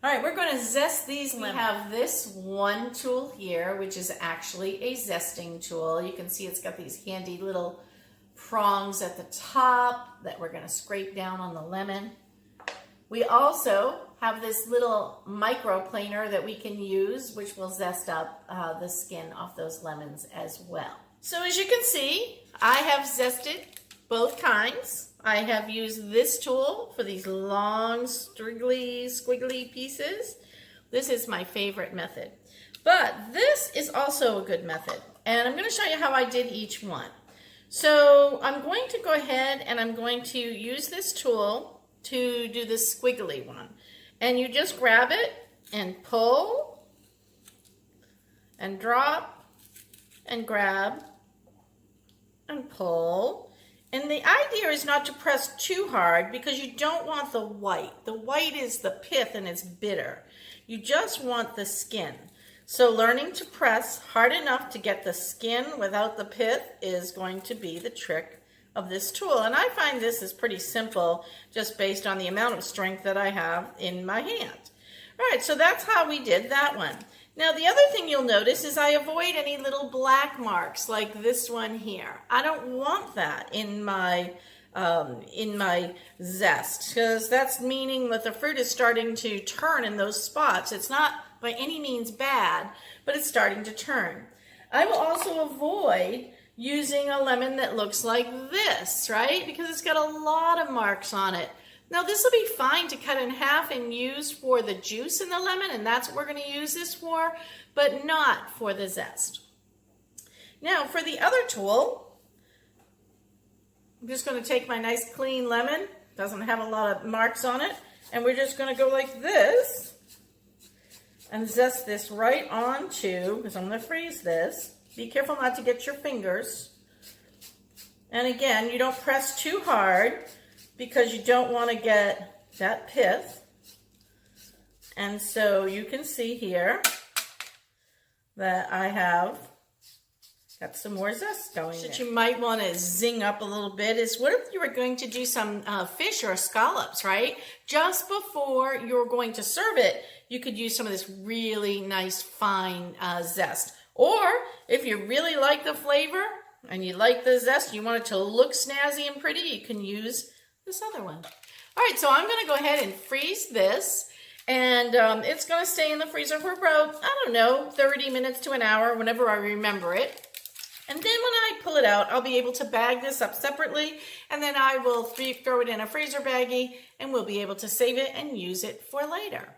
All right, we're going to zest these lemons. We have this one tool here, which is actually a zesting tool. You can see it's got these handy little prongs at the top that we're going to scrape down on the lemon. We also have this little microplaner that we can use, which will zest up the skin off those lemons as well. So as you can see, I have zested both kinds. I have used this tool for these long, squiggly pieces. This is my favorite method. But this is also a good method. And I'm going to show you how I did each one. So I'm going to go ahead and I'm going to use this tool to do the squiggly one. And you just grab it and pull and drop and grab and pull. And the idea is not to press too hard because you don't want the white. The white is the pith and it's bitter. You just want the skin. So learning to press hard enough to get the skin without the pith is going to be the trick of this tool. And I find this is pretty simple just based on the amount of strength that I have in my hand. All right, so that's how we did that one. Now the other thing you'll notice is I avoid any little black marks like this one here. I don't want that in my zest, because that's meaning that the fruit is starting to turn in those spots. It's not by any means bad, but it's starting to turn. I will also avoid using a lemon that looks like this, right? Because it's got a lot of marks on it. Now this will be fine to cut in half and use for the juice in the lemon, and that's what we're going to use this for, but not for the zest. Now for the other tool, I'm just going to take my nice clean lemon, doesn't have a lot of marks on it, and we're just going to go like this and zest this right onto, because I'm going to freeze this. Be careful not to get your fingers. And again, you don't press too hard, because you don't want to get that pith. And so you can see here that I have got some more zest going in. That you might want to zing up a little bit is what if you were going to do some fish or scallops, right? Just before you're going to serve it, you could use some of this really nice fine zest. Or if you really like the flavor and you like the zest, you want it to look snazzy and pretty, you can use this other one. All right, so I'm going to go ahead and freeze this, and it's going to stay in the freezer for about, I don't know, 30 minutes to an hour, whenever I remember it. And then when I pull it out, I'll be able to bag this up separately, and then I will throw it in a freezer baggie, and we'll be able to save it and use it for later.